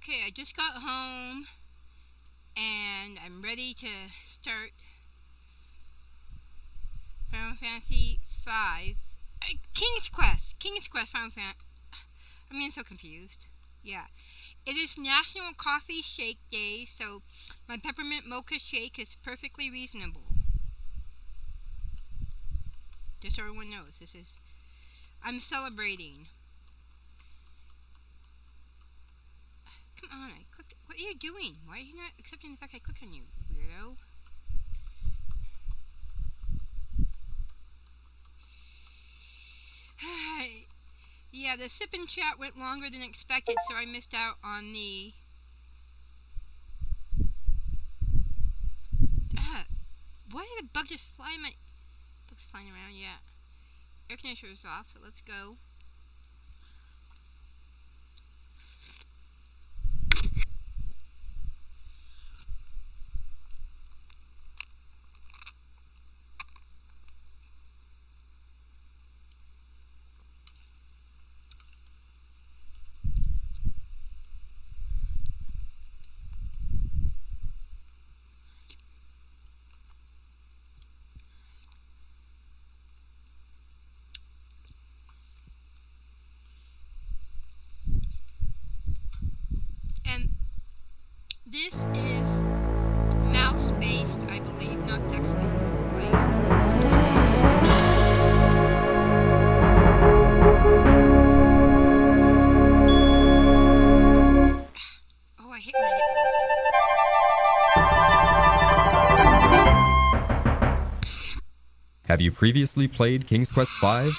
Okay, I just got home and I'm ready to start Final Fantasy V. King's Quest Final Fantasy. I'm so confused. Yeah. It is National Coffee Shake Day, so my peppermint mocha shake is perfectly reasonable. Just so everyone knows, I'm celebrating. Come on, I clicked. What are you doing? Why are you not accepting the fact I clicked on you, weirdo? Yeah, the sip and chat went longer than expected, so I missed out on the... Why did a bug just fly in my... Bug's flying around, yeah. Air conditioner is off, so let's go. And this is mouse-based, I believe, not text-based. Oh, I hate when I get those. Have you previously played King's Quest V?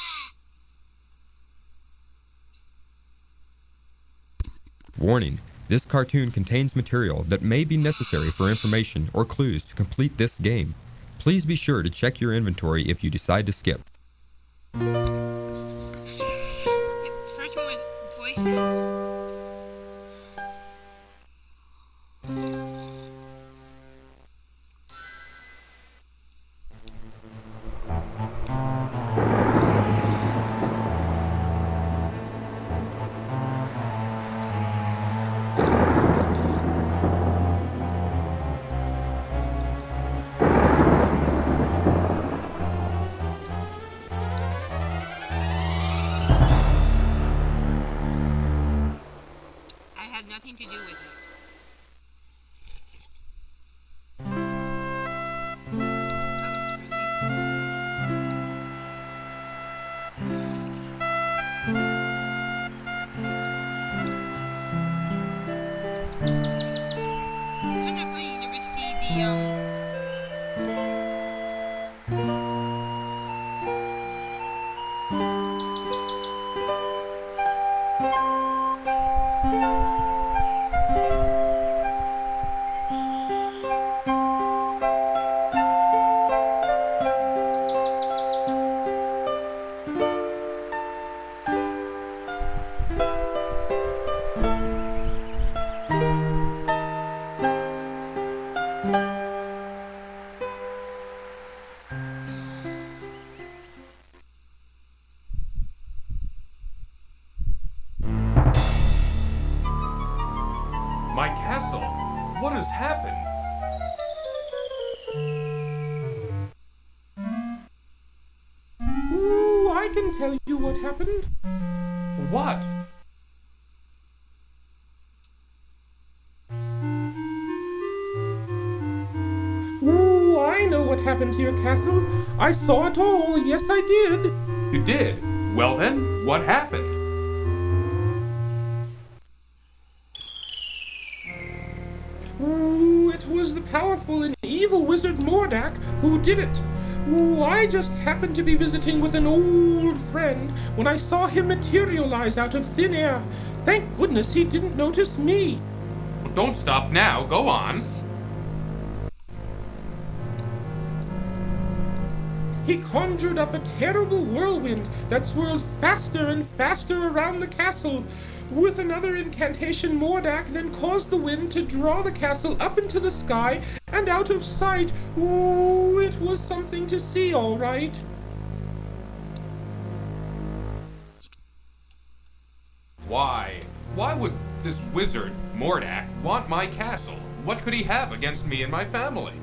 Warning, this cartoon contains material that may be necessary for information or clues to complete this game. Please be sure to check your inventory if you decide to skip. First one was voices. Nothing to do with it. Kind of funny you never see the My castle! What has happened? Ooh, I can tell you what happened. What? Ooh, I know what happened to your castle. I saw it all, yes I did. You did? Well then, what happened? Ooh, it was the powerful and evil wizard Mordak who did it. Ooh, I just happened to be visiting with an old friend when I saw him materialize out of thin air. Thank goodness he didn't notice me. Well, don't stop now, go on. He conjured up a terrible whirlwind that swirled faster and faster around the castle. With another incantation, Mordak then caused the wind to draw the castle up into the sky and out of sight. Ooh, it was something to see, all right. Why? Why would This wizard, Mordak, want my castle. What could he have against me and my family?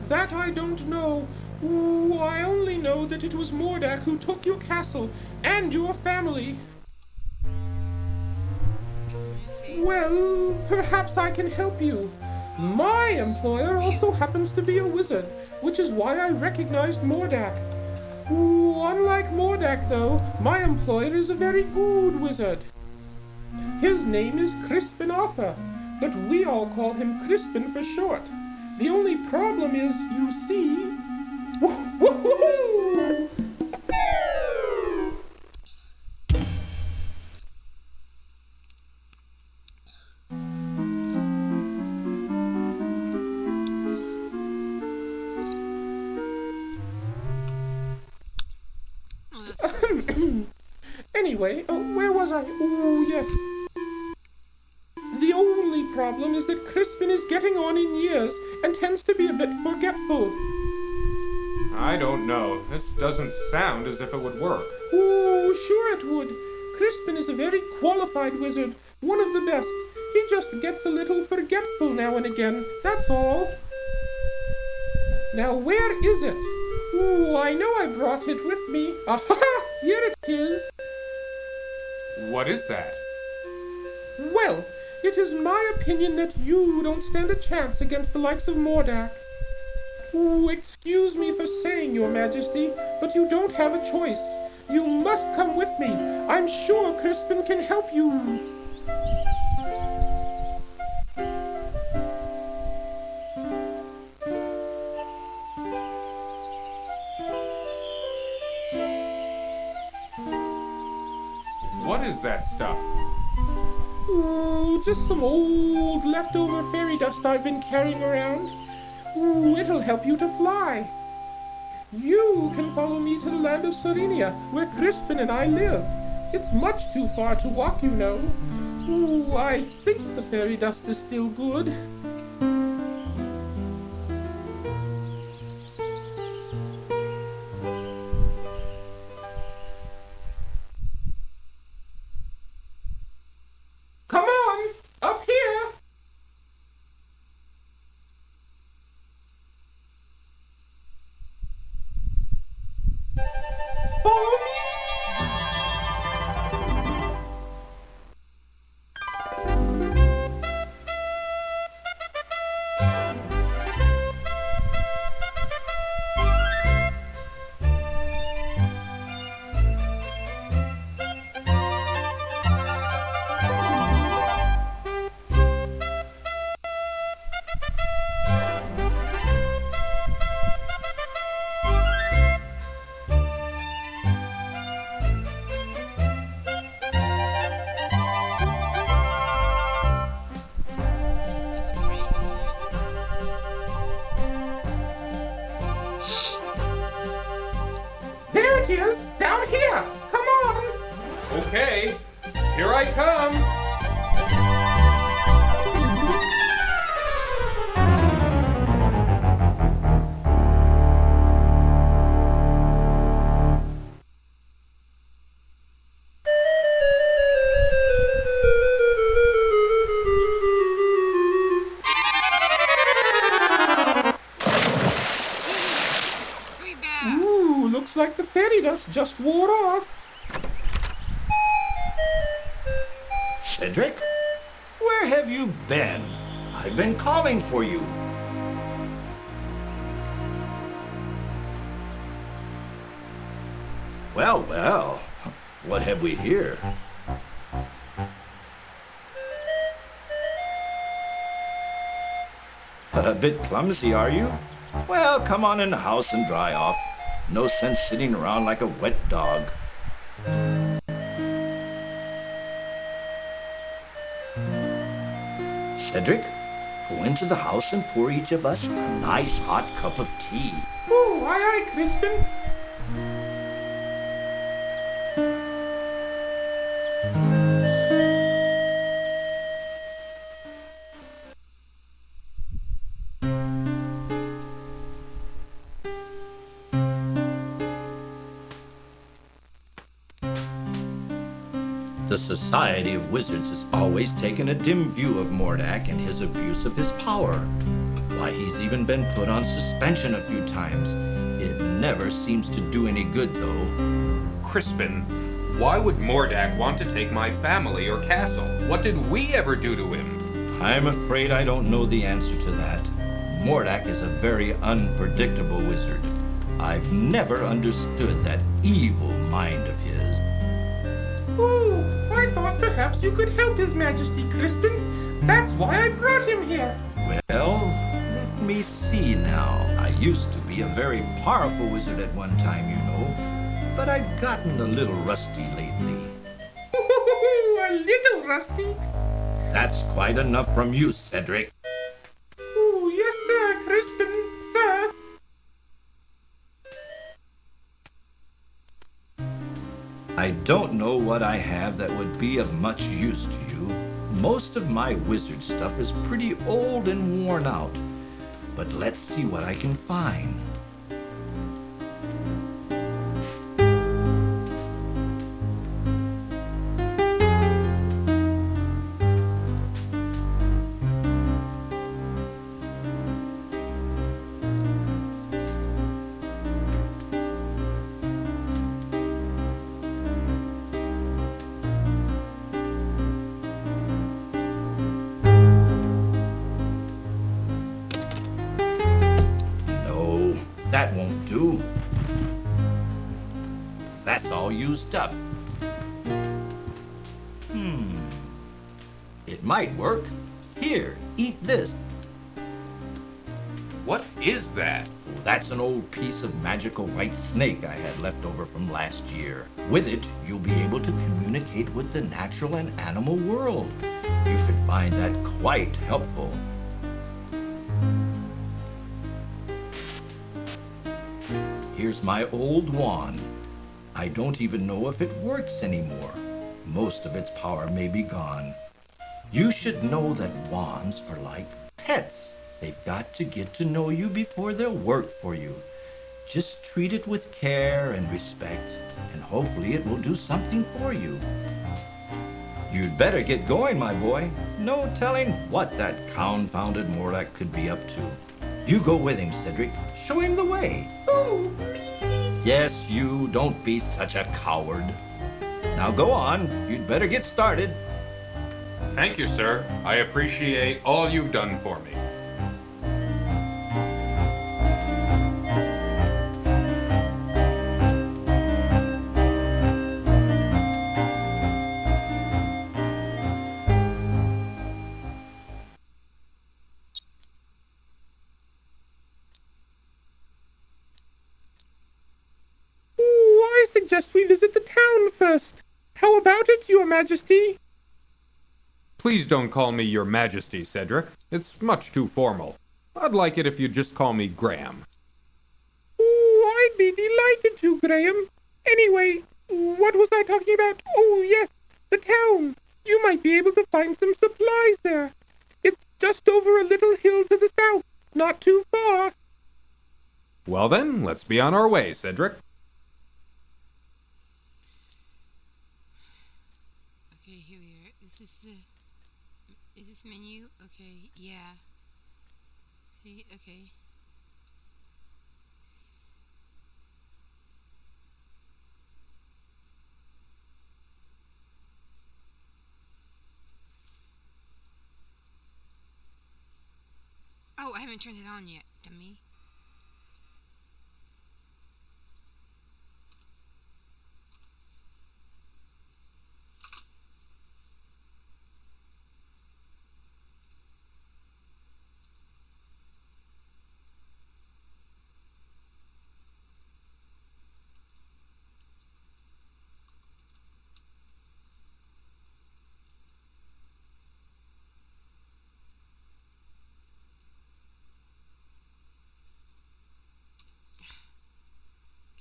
That I don't know. Ooh, I only know that it was Mordak who took your castle and your family. Well, perhaps I can help you. My employer also happens to be a wizard, which is why I recognized Mordak. Ooh, unlike Mordak, though, my employer is a very good wizard. His name is Crispin Arthur, but we all call him Crispin for short. The only problem is, you see... Woo-hoo-hoo! Anyway, where was I? Oh, yes. The only problem is that Crispin is getting on in years and tends to be a bit forgetful. I don't know. This doesn't sound as if it would work. Oh, sure it would. Crispin is a very qualified wizard, one of the best. He just gets a little forgetful now and again, that's all. Now, where is it? Oh, I know I brought it with me. Aha! Here it is. What is that? Well, it is my opinion that you don't stand a chance against the likes of Mordak. Oh, excuse me for saying, Your Majesty, but you don't have a choice. You must come with me. I'm sure Crispin can help you. What is that stuff? Oh, just some old leftover fairy dust I've been carrying around. Ooh, it'll help you to fly. You can follow me to the land of Serenia, where Crispin and I live. It's much too far to walk, you know. Ooh, I think the fairy dust is still good. Come on, up here! Follow me! There it is, down here. Come on. Okay, here I come. Pretty bad. Ooh, looks like the fairy dust just wore off. Cedric? Where have you been? I've been calling for you. Well, well, what have we here? A bit clumsy, are you? Well, come on in the house and dry off. No sense sitting around like a wet dog. Cedric, go into the house and pour each of us a nice hot cup of tea. Ooh, aye, aye, Crispin. The Society of Wizards has always taken a dim view of Mordak and his abuse of his power. Why, he's even been put on suspension a few times. It never seems to do any good, though. Crispin, why would Mordak want to take my family or castle? What did we ever do to him? I'm afraid I don't know the answer to that. Mordak is a very unpredictable wizard. I've never understood that evil mind of his. Oh, I thought perhaps you could help His Majesty, Crispin. That's why I brought him here. Well, let me see now. I used to be a very powerful wizard at one time, you know, but I've gotten a little rusty lately. A little rusty. That's quite enough from you, Cedric. Oh, yes, sir, Crispin, sir. I don't know what I have that would be of much use to you. Most of my wizard stuff is pretty old and worn out. But let's see what I can find. That won't do. That's all used up. It might work. Here, eat this. What is that? That's an old piece of magical white snake I had left over from last year. With it, you'll be able to communicate with the natural and animal world. You should find that quite helpful. Here's my old wand. I don't even know if it works anymore. Most of its power may be gone. You should know that wands are like pets. They've got to get to know you before they'll work for you. Just treat it with care and respect, and hopefully it will do something for you. You'd better get going, my boy. No telling what that confounded Mordak could be up to. You go with him, Cedric. Show him the way. Oh, Yes, you. Don't be such a coward. Now go on. You'd better get started. Thank you, sir. I appreciate all you've done for me. I suggest we visit the town first. How about it, Your Majesty? Please don't call me Your Majesty, Cedric. It's much too formal. I'd like it if you'd just call me Graham. Oh, I'd be delighted to, Graham. Anyway, what was I talking about? Oh, yes, the town. You might be able to find some supplies there. It's just over a little hill to the south, not too far. Well then, let's be on our way, Cedric. Okay, here we are. Is this menu? Okay, yeah. See, okay. Oh, I haven't turned it on yet, dummy.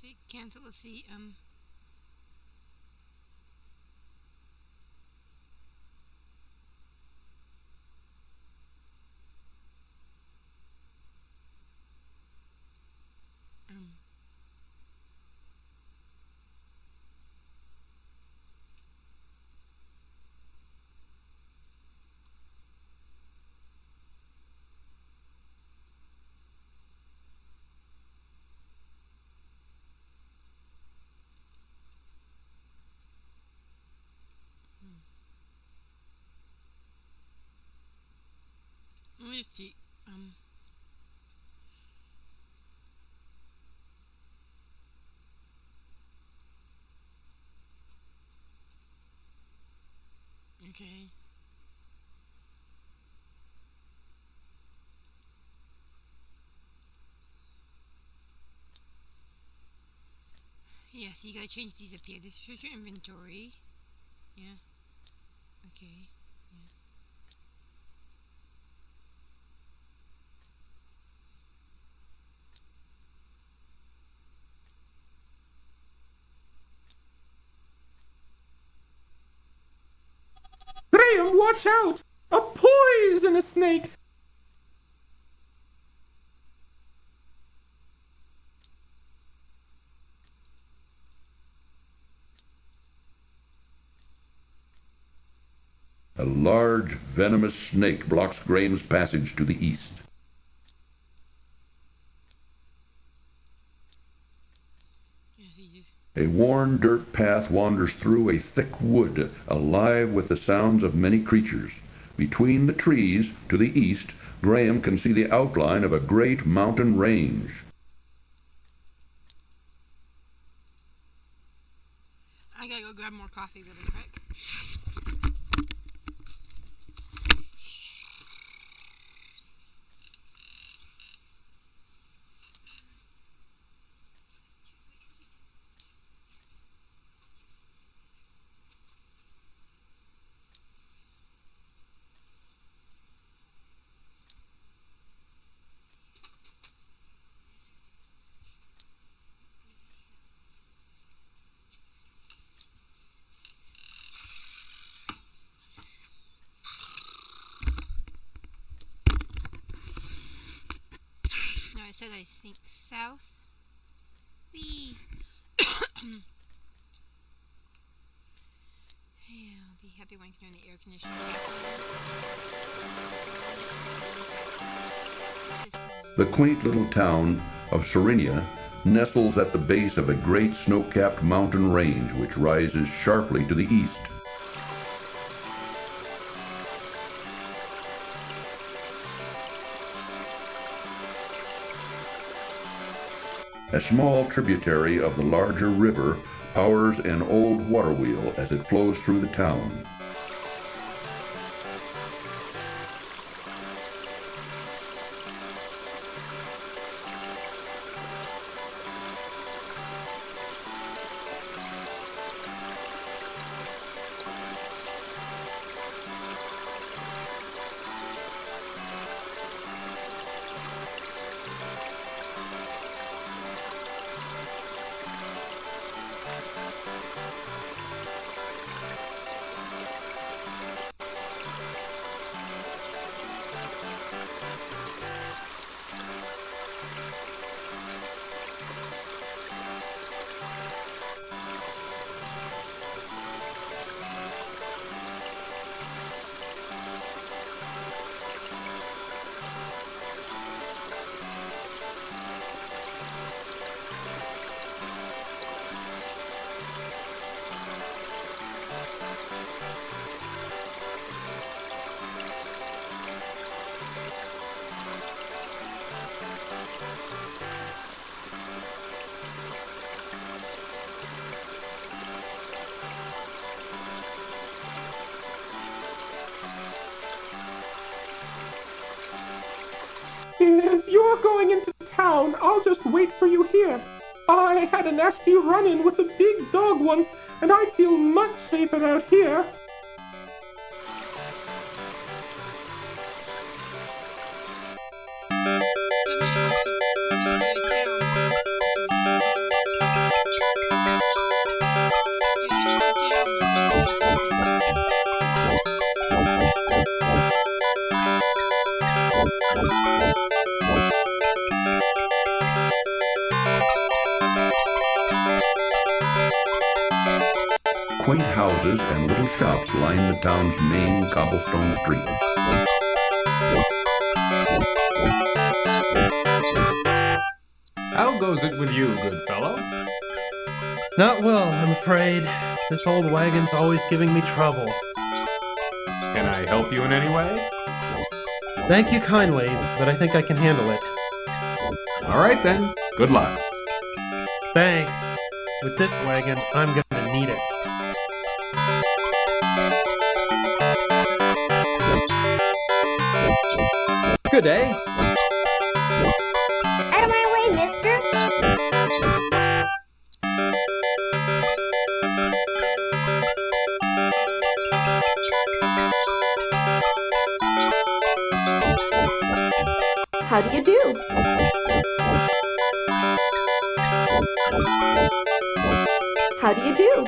Okay, cancel. Let's see. see. Okay. Yes, you gotta change these up here. This is your inventory. Yeah. Okay. Yeah. Graham, watch out! A poisonous snake! A large, venomous snake blocks Graham's passage to the east. Yeah, he just. A worn dirt path wanders through a thick wood, alive with the sounds of many creatures. Between the trees, to the east, Graham can see the outline of a great mountain range. I gotta go grab more coffee really quick. No, I said I think south. Wee. Yeah, I'll be happy when I can turn the air conditioner. The quaint little town of Serenia nestles at the base of a great snow-capped mountain range which rises sharply to the east. A small tributary of the larger river powers an old water wheel as it flows through the town. If you're going into town, I'll just wait for you here. I had a nasty run-in with a big dog once, and I feel much safer out here. Quaint houses and little shops line the town's main cobblestone street. How goes it with you, good fellow? Not well, I'm afraid. This old wagon's always giving me trouble. Can I help you in any way? Thank you kindly, but I think I can handle it. All right then. Good luck. Thanks. With this wagon, I'm gonna need it. Good day. Out of my way, mister. How do you do? How do you do?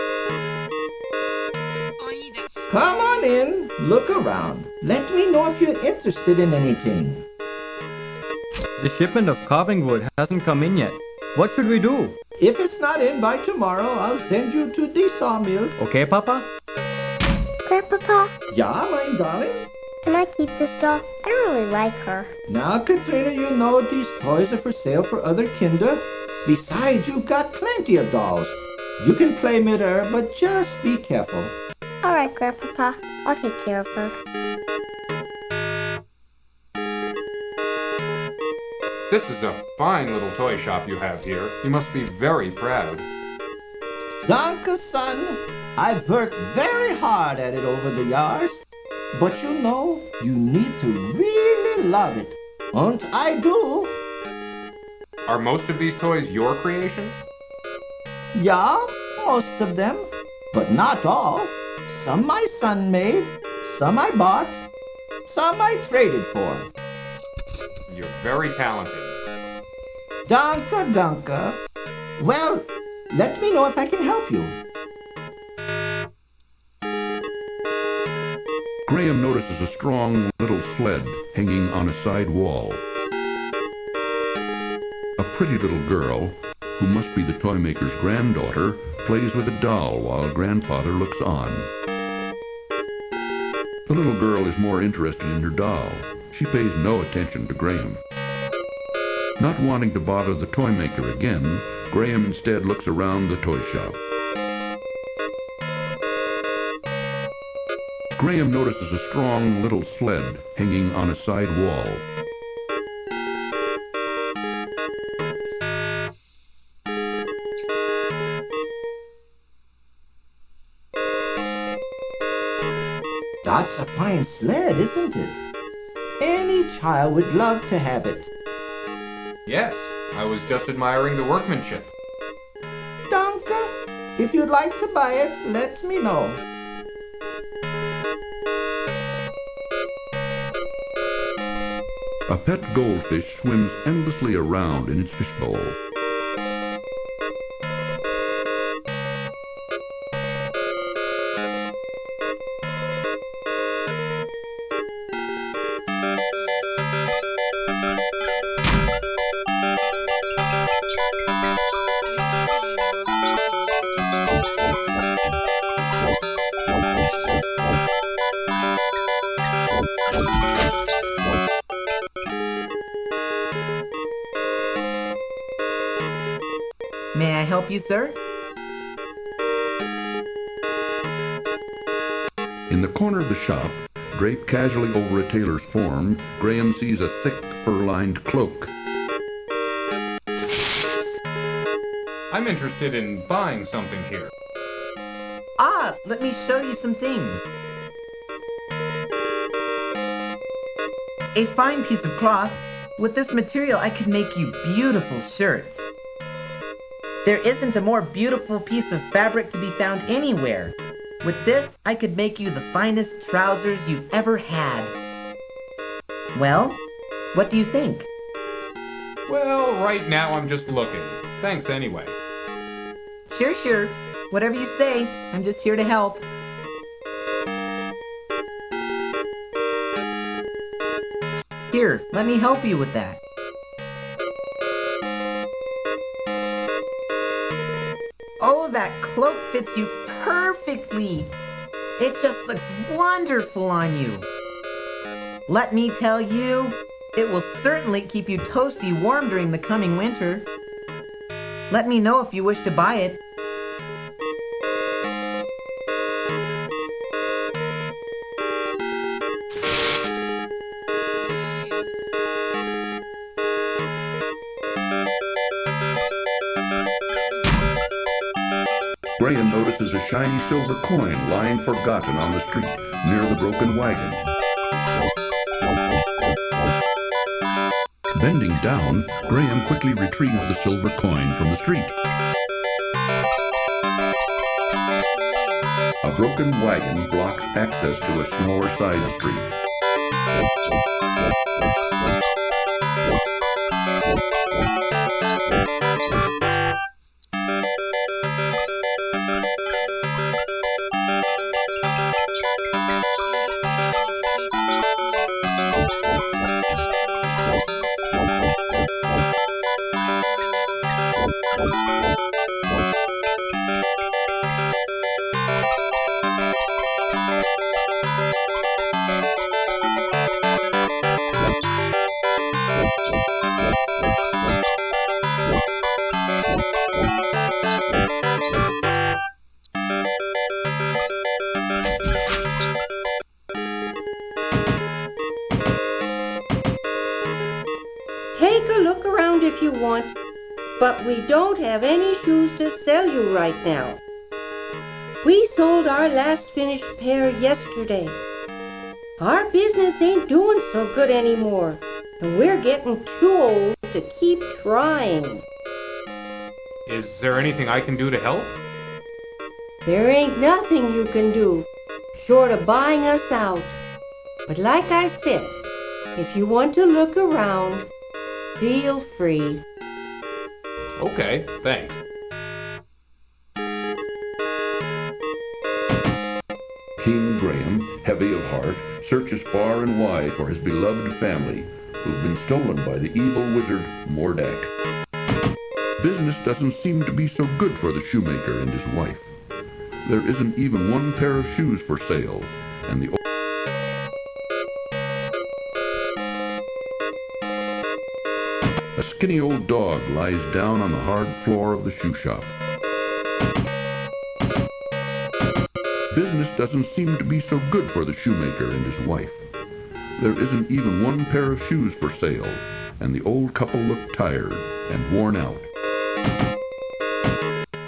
Oh, I need that. Come on in, look around. Let me know if you're interested in anything. The shipment of carving wood hasn't come in yet. What should we do? If it's not in by tomorrow, I'll send you to the sawmill. Okay, Papa? Grandpapa, Yeah, my darling? can I keep this doll? I really like her. Now, Katrina, you know these toys are for sale for other kinder. Besides, you've got plenty of dolls. You can play with her, but just be careful. All right, Grandpapa, I'll take care of her. This is a fine little toy shop you have here. You must be very proud. Danke, son. I've worked very hard at it over the years. But you know, you need to really love it. And I do. Are most of these toys your creations? Yeah, most of them. But not all. Some my son made, some I bought, some I traded for. You're very talented. Danke, danke. Well, let me know if I can help you. Graham notices a strong little sled hanging on a side wall. A pretty little girl, who must be the toy maker's granddaughter, plays with a doll while grandfather looks on. The little girl is more interested in her doll. She pays no attention to Graham. Not wanting to bother the toy maker again, Graham instead looks around the toy shop. Graham notices a strong little sled hanging on a side wall. That's a fine sled, isn't it? Any child would love to have it. Yes, I was just admiring the workmanship. Danke. If you'd like to buy it, let me know. A pet goldfish swims endlessly around in its fishbowl. May I help you, sir? In the corner of the shop, draped casually over a tailor's form, Graham sees a thick, fur-lined cloak. I'm interested in buying something here. Ah, let me show you some things. A fine piece of cloth. With this material, I could make you beautiful shirts. There isn't a more beautiful piece of fabric to be found anywhere. With this, I could make you the finest trousers you've ever had. Well, what do you think? Well, right now I'm just looking. Thanks anyway. Sure, sure. Whatever you say, I'm just here to help. Here, let me help you with that. cloak fits you perfectly. It just looks wonderful on you. Let me tell you, it will certainly keep you toasty warm during the coming winter. Let me know if you wish to buy it. Graham notices a shiny silver coin lying forgotten on the street near the broken wagon. Bending down, Graham quickly retrieves the silver coin from the street. A broken wagon blocks access to a smaller side street. Take a look around if you want, but we don't have any shoes to sell you right now. We sold our last finished pair yesterday. Our business ain't doing so good anymore, and we're getting too old to keep trying. Is there anything I can do to help? There ain't nothing you can do, short of buying us out. But like I said, if you want to look around, feel free. Okay, thanks. King Graham, heavy of heart, searches far and wide for his beloved family, who've been stolen by the evil wizard Mordak. Business doesn't seem to be so good for the shoemaker and his wife. There isn't even one pair of shoes for sale, and a skinny old dog lies down on the hard floor of the shoe shop. Business doesn't seem to be so good for the shoemaker and his wife. There isn't even one pair of shoes for sale, and the old couple look tired and worn out.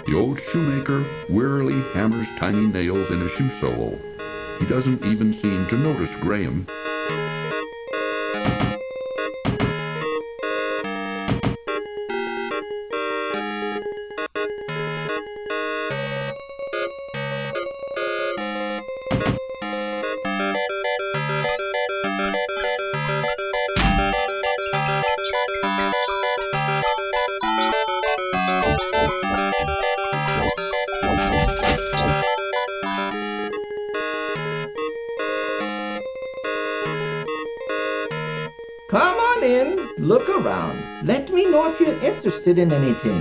The old shoemaker wearily hammers tiny nails in a shoe sole. He doesn't even seem to notice Graham. Come on in, look around. Let me know if you're interested in anything.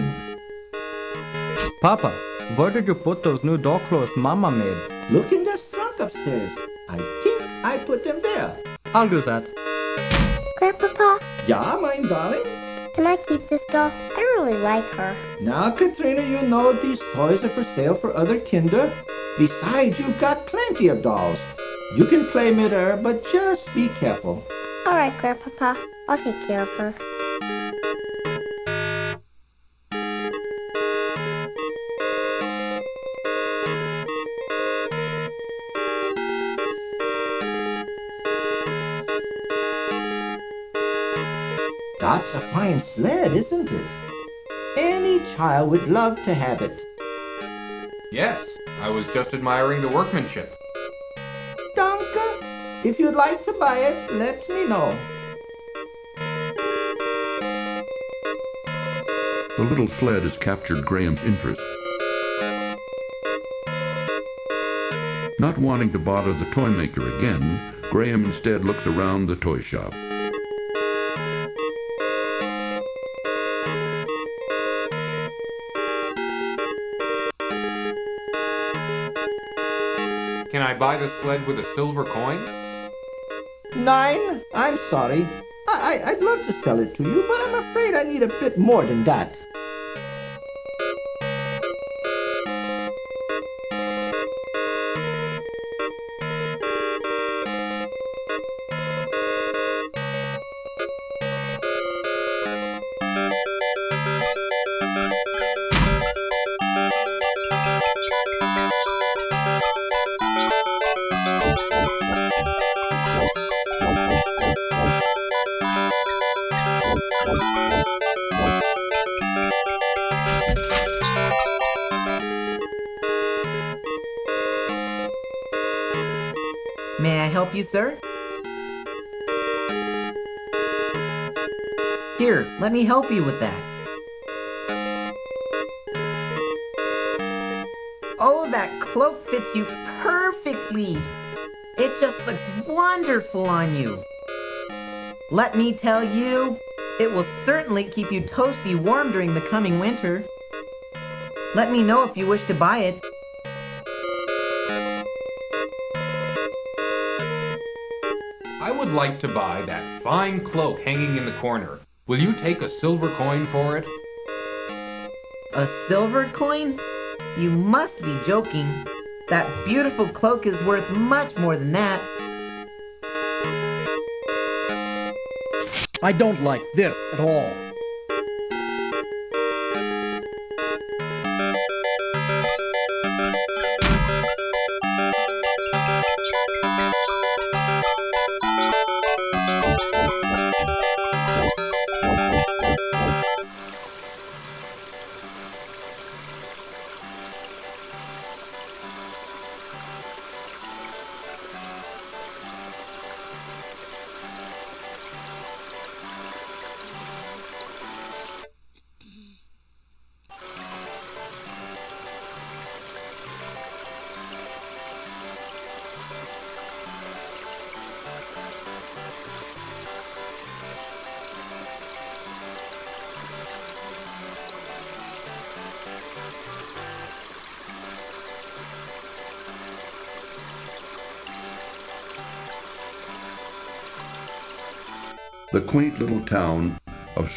Papa, where did you put those new dog clothes Mama made? Look in the trunk upstairs. I think I put them there. I'll do that. Grandpapa, Yeah, my darling? can I keep this doll? I really like her. Now, Katrina, you know these toys are for sale for other kinder. Besides, you've got plenty of dolls. You can play midair, but just be careful. All right, Grandpapa, I'll take care of her. That's a fine sled, isn't it? Any child would love to have it. Yes, I was just admiring the workmanship. Danke. If you'd like to buy it, let me know. The little sled has captured Graham's interest. Not wanting to bother the toy maker again, Graham instead looks around the toy shop. I buy the sled with a silver coin? 9? I'm sorry. I'd love to sell it to you, but I'm afraid I need a bit more than that. May I help you, sir? Here, let me help you with that. Oh, that cloak fits you perfectly. It just looks wonderful on you. Let me tell you, it will certainly keep you toasty warm during the coming winter. Let me know if you wish to buy it. I would like to buy that fine cloak hanging in the corner. Will you take a silver coin for it? A silver coin? You must be joking. That beautiful cloak is worth much more than that. I don't like this at all. The quaint little town of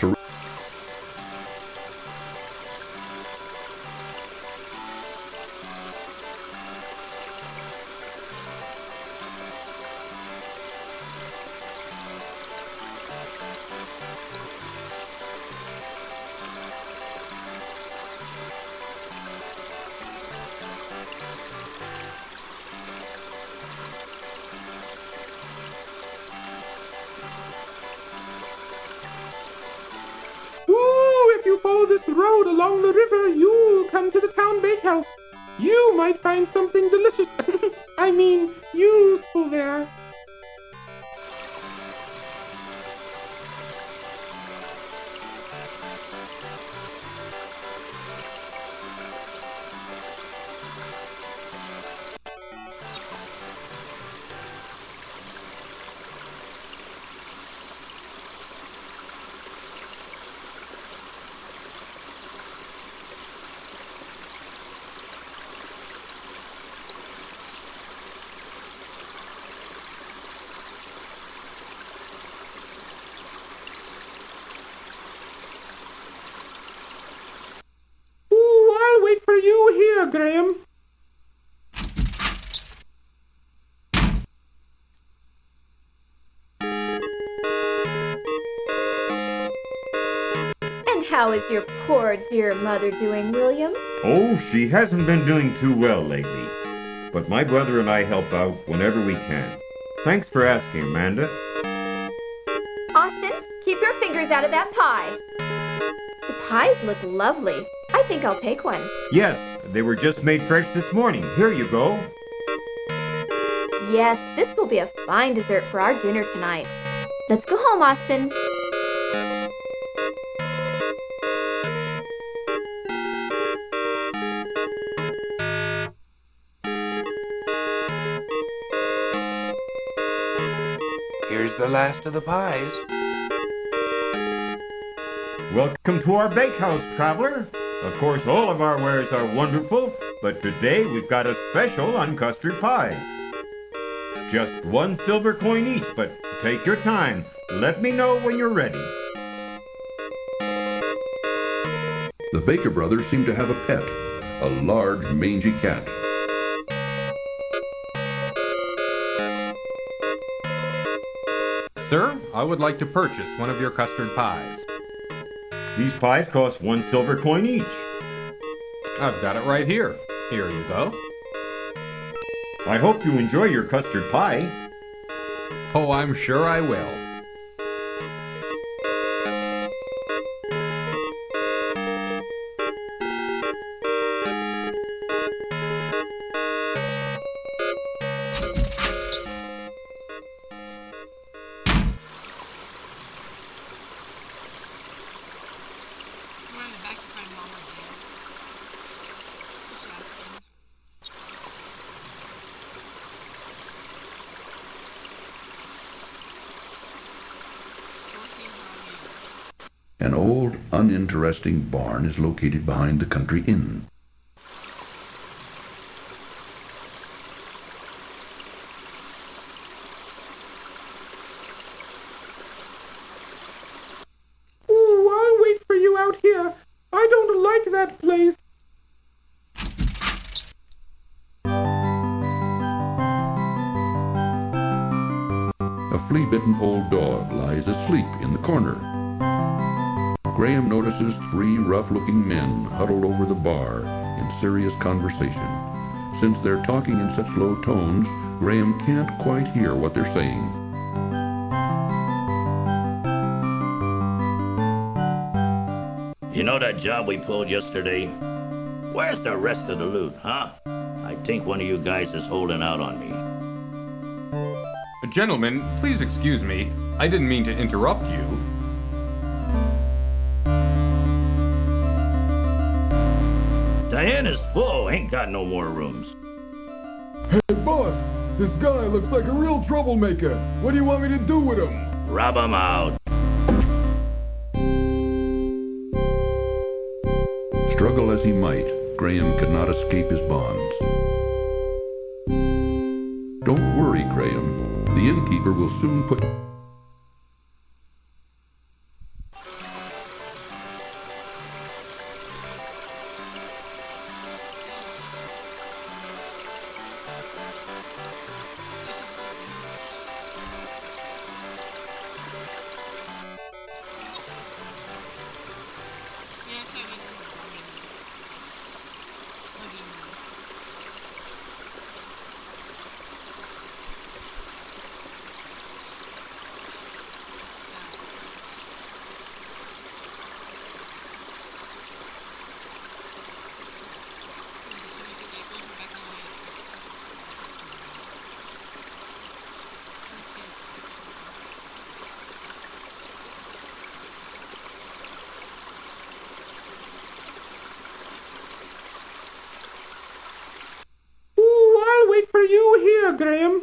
If you follow this road along the river, you'll come to the town bakehouse. You might find something delicious. I mean, useful there. I'll wait for you here, Graham. And how is your poor dear mother doing, William? Oh, she hasn't been doing too well lately. But my brother and I help out whenever we can. Thanks for asking, Amanda. Austin, keep your fingers out of that pie. The pies look lovely. I think I'll take one. Yes, they were just made fresh this morning. Here you go. Yes, this will be a fine dessert for our dinner tonight. Let's go home, Austin. Here's the last of the pies. Welcome to our bakehouse, traveler. Of course, all of our wares are wonderful, but today we've got a special on custard pie. Just 1 silver coin each, but take your time. Let me know when you're ready. The Baker brothers seem to have a pet, a large mangy cat. Sir, I would like to purchase one of your custard pies. These pies cost 1 silver coin each. I've got it right here. Here you go. I hope you enjoy your custard pie. Oh, I'm sure I will. We're on the back to find Mom or Dad. Just asking. An old, uninteresting barn is located behind the country inn. Oh, I'll wait for you out here. I don't like that place. A flea-bitten old dog lies asleep in the corner. Graham notices 3 rough-looking men huddled over the bar in serious conversation. Since they're talking in such low tones, Graham can't quite hear what they're saying. You know that job we pulled yesterday? Where's the rest of the loot, huh? I think one of you guys is holding out on me. Gentlemen, please excuse me. I didn't mean to interrupt you. Diana's full, ain't got no more rooms. Hey, boss, this guy looks like a real troublemaker. What do you want me to do with him? Rob him out. Struggle as he might, Graham could not escape his bonds. Don't worry, Graham. The innkeeper will soon put... Oh, I'll wait for you here, Graham.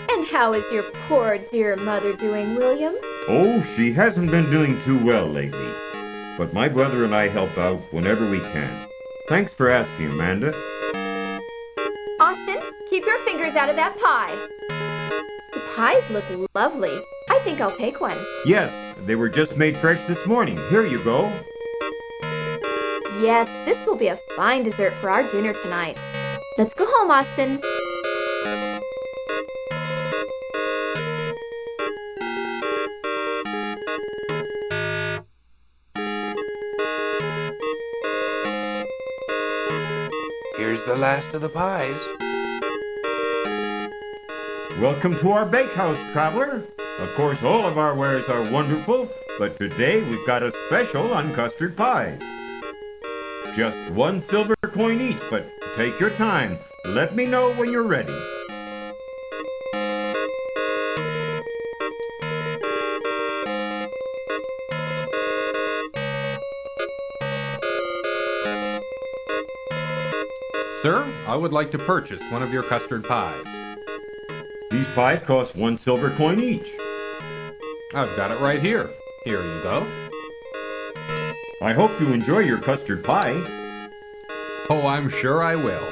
And how is your poor dear mother doing, William? Oh, she hasn't been doing too well lately. But my brother and I help out whenever we can. Thanks for asking, Amanda. Austin, keep your fingers out of that pie. The pies look lovely. I think I'll take one. Yes, they were just made fresh this morning. Here you go. Yes, this will be a fine dessert for our dinner tonight. Let's go home, Austin. Here's the last of the pies. Welcome to our bakehouse, traveler. Of course, all of our wares are wonderful, but today we've got a special on custard pies. Just 1 silver coin each, but take your time. Let me know when you're ready. Sir, I would like to purchase one of your custard pies. These pies cost 1 silver coin each. I've got it right here. Here you go. I hope you enjoy your custard pie. Oh, I'm sure I will.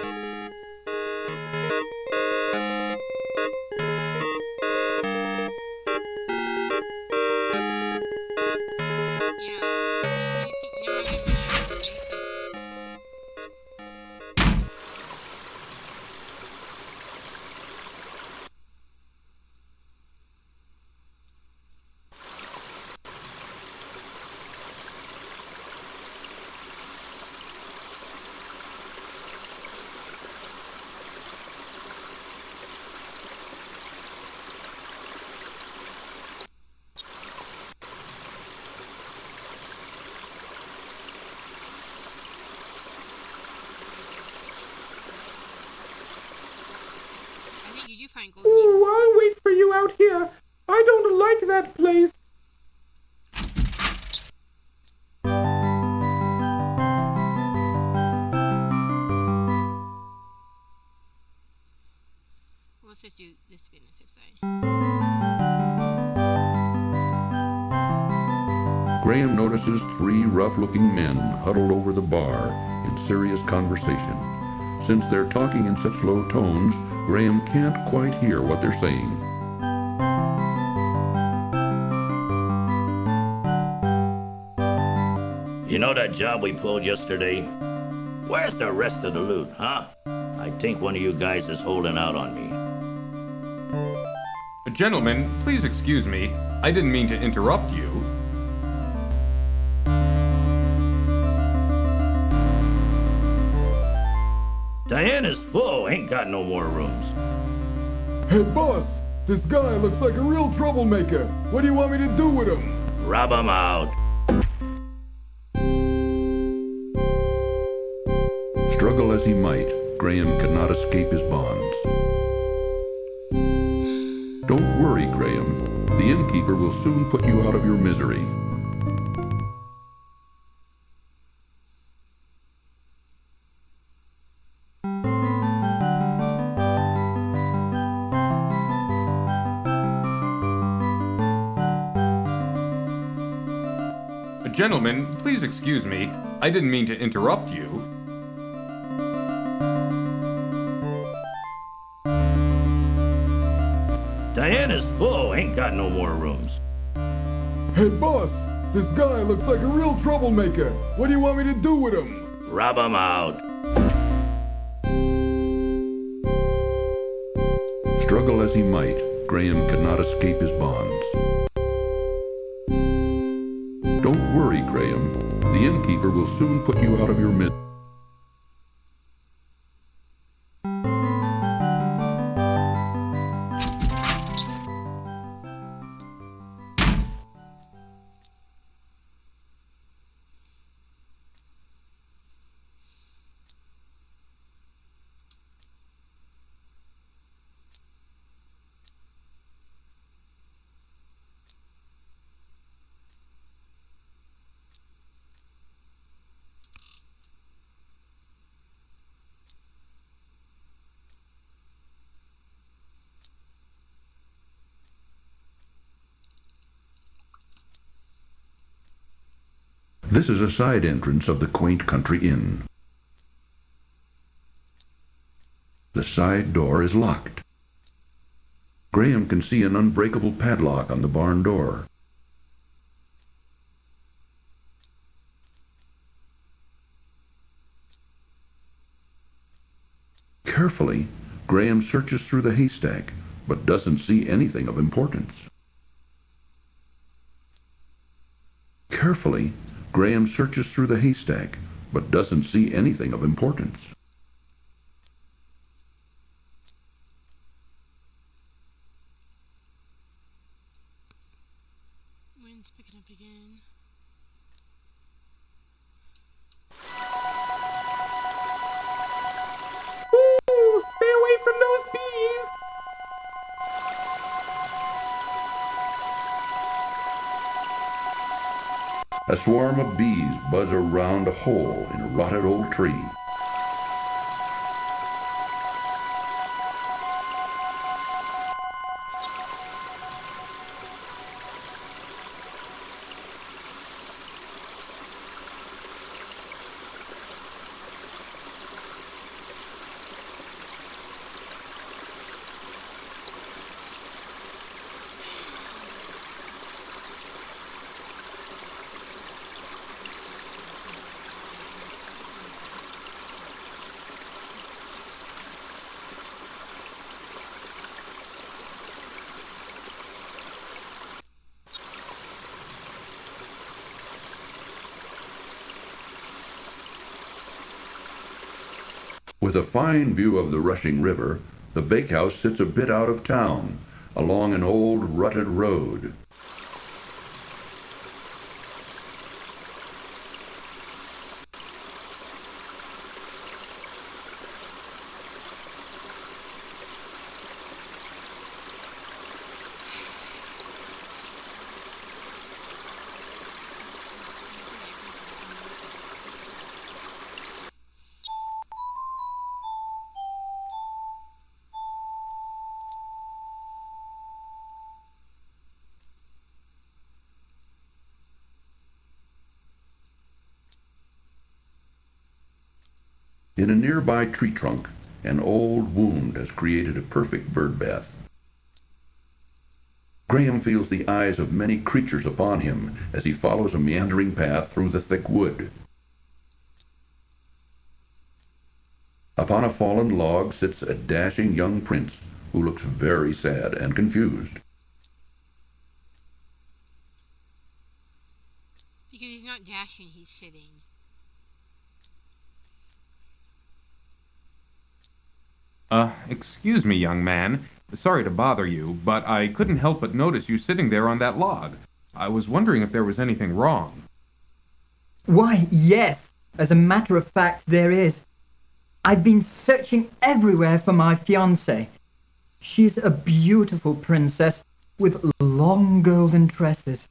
Oh, I'll wait for you out here. I don't like that place. Let's just do this business side. Graham notices three rough-looking men huddled over the bar in serious conversation. Since they're talking in such low tones, Graham can't quite hear what they're saying. You know that job we pulled yesterday? Where's the rest of the loot, huh? I think one of you guys is holding out on me. Gentlemen, please excuse me. I didn't mean to interrupt you. Diana's full, ain't got no more rooms. Hey, boss, this guy looks like a real troublemaker. What do you want me to do with him? Rob him out. Struggle as he might, Graham could not escape his bonds. Don't worry, Graham. The innkeeper will soon put you out of your misery. Gentlemen, please excuse me. I didn't mean to interrupt you. Diana's full, ain't got no more rooms. Hey, boss, this guy looks like a real troublemaker. What do you want me to do with him? Rob him out. Struggle as he might, Graham could not escape his bonds. Don't worry, Graham. The innkeeper will soon put you out of your misery. This is a side entrance of the quaint country inn. The side door is locked. Graham can see an unbreakable padlock on the barn door. Carefully, Graham searches through the haystack, but doesn't see anything of importance. Carefully, Graham searches through the haystack, but doesn't see anything of importance. Wind's picking up again. Ooh, stay away from those bees! A swarm of bees buzz around a hole in a rotted old tree. With a fine view of the rushing river, the bakehouse sits a bit out of town, along an old rutted road. In a nearby tree trunk, an old wound has created a perfect bird bath. Graham feels the eyes of many creatures upon him as he follows a meandering path through the thick wood. Upon a fallen log sits a dashing young prince who looks very sad and confused. Because he's not dashing, he's sitting. Excuse me, young man. Sorry to bother you, but I couldn't help but notice you sitting there on that log. I was wondering if there was anything wrong. Why, yes. As a matter of fact, there is. I've been searching everywhere for my fiancée. She's a beautiful princess with long golden tresses,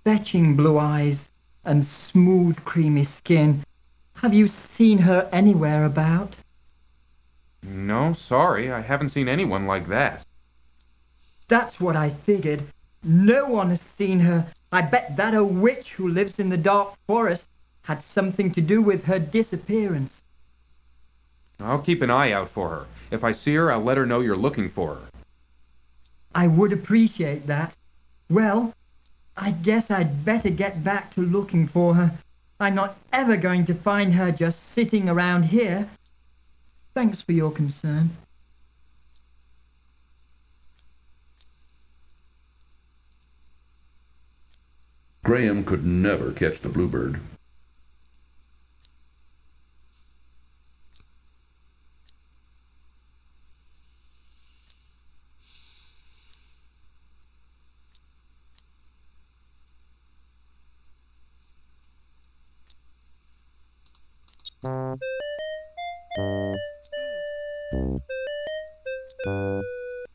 fetching blue eyes, and smooth creamy skin. Have you seen her anywhere about? No, sorry, I haven't seen anyone like that. That's what I figured. No one has seen her. I bet that a witch who lives in the dark forest had something to do with her disappearance. I'll keep an eye out for her. If I see her, I'll let her know you're looking for her. I would appreciate that. Well, I guess I'd better get back to looking for her. I'm not ever going to find her just sitting around here. Thanks for your concern. Graham could never catch the bluebird.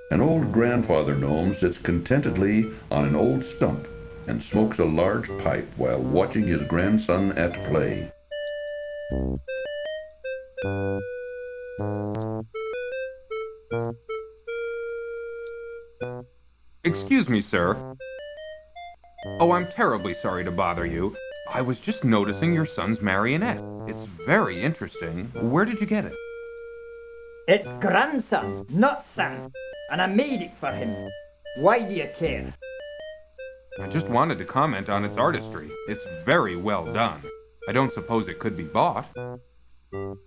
An old grandfather gnome sits contentedly on an old stump and smokes a large pipe while watching his grandson at play. Excuse me, sir. Oh, I'm terribly sorry to bother you. I was just noticing your son's marionette. It's very interesting. Where did you get it? It's grandson, not son, and I made it for him. Why do you care? I just wanted to comment on its artistry. It's very well done. I don't suppose it could be bought.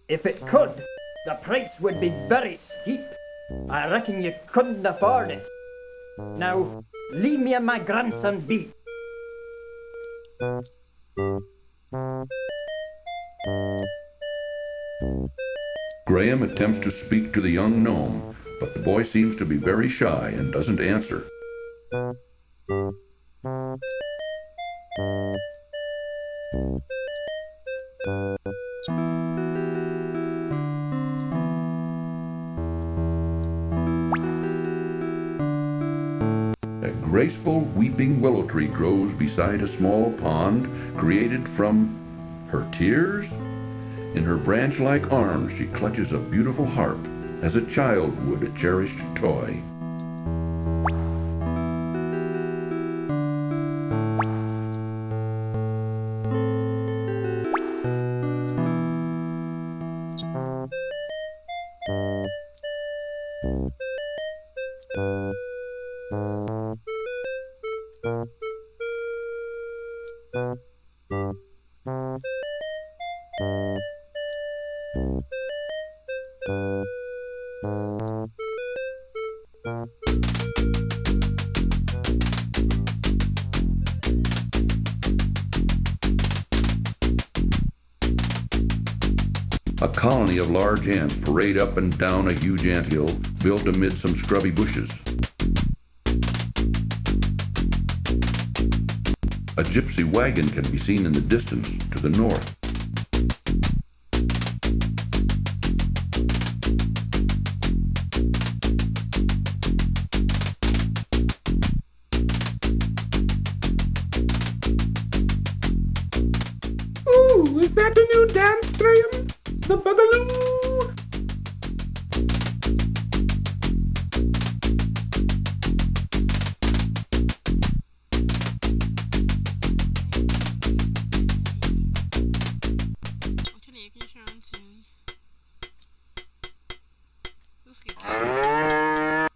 If it could, the price would be very steep. I reckon you couldn't afford it. Now, leave me and my grandson be. Graham attempts to speak to the young gnome, but the boy seems to be very shy and doesn't answer. A graceful weeping willow tree grows beside a small pond created from her tears. In her branch-like arms she clutches a beautiful harp, as a child would a cherished toy. A colony of large ants parade up and down a huge anthill built amid some scrubby bushes. A gypsy wagon can be seen in the distance to the north. Ooh, is that a new dance, Graham? The Boogaloo?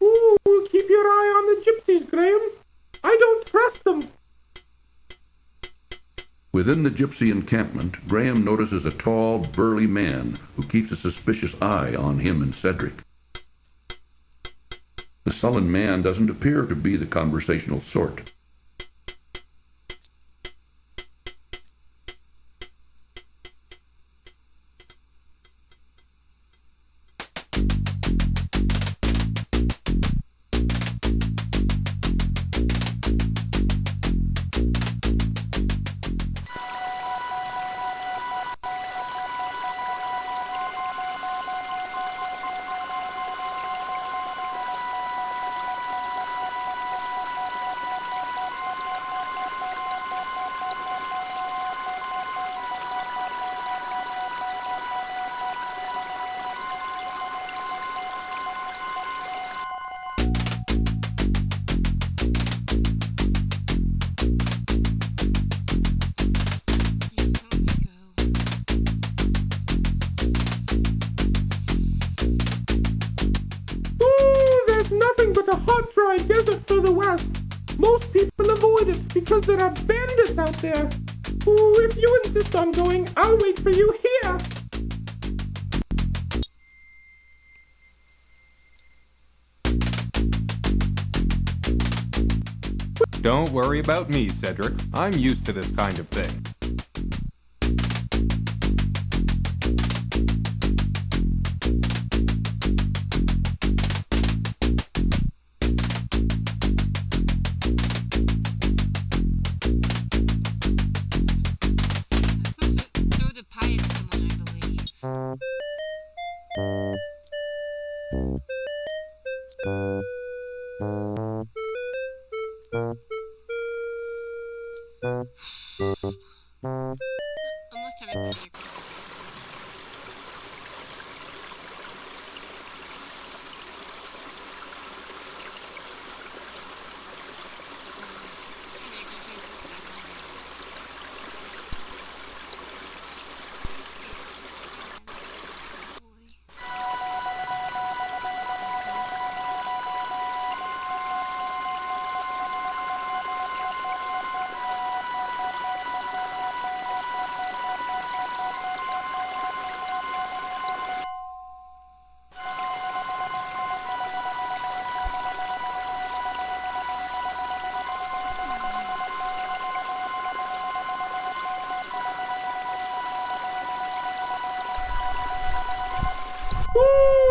Ooh, keep your eye on the gypsies, Graham. I don't trust them. Within the gypsy encampment, Graham notices a tall, burly man who keeps a suspicious eye on him and Cedric. The sullen man doesn't appear to be the conversational sort. A hot, dry desert for the west. Most people avoid it because there are bandits out there. Ooh, if you insist on going, I'll wait for you here. Don't worry about me, Cedric. I'm used to this kind of thing.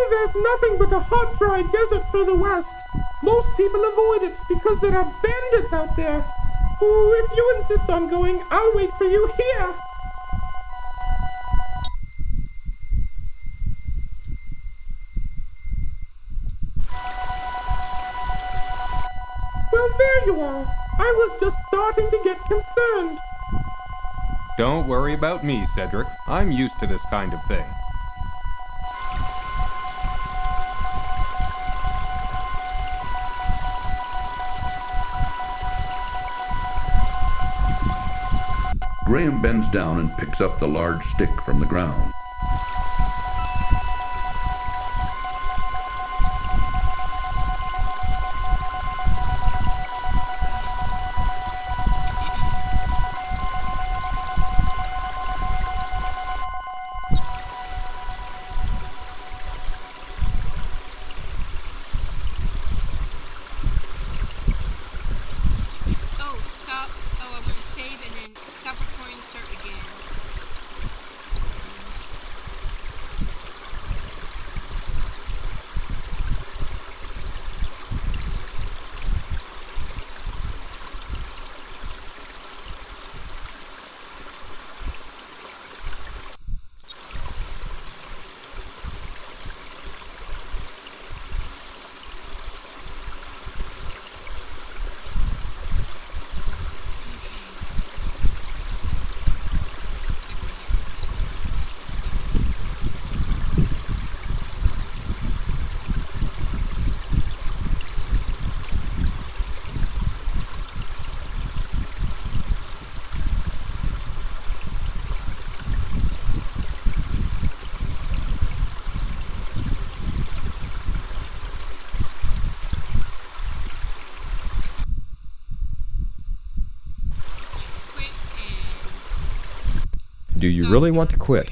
There's nothing but a hot, dry desert for the west. Most people avoid it because there are bandits out there. Ooh, if you insist on going, I'll wait for you here. Well, there you are. I was just starting to get concerned. Don't worry about me, Cedric. I'm used to this kind of thing. Graham bends down and picks up the large stick from the ground. do you really want to quit?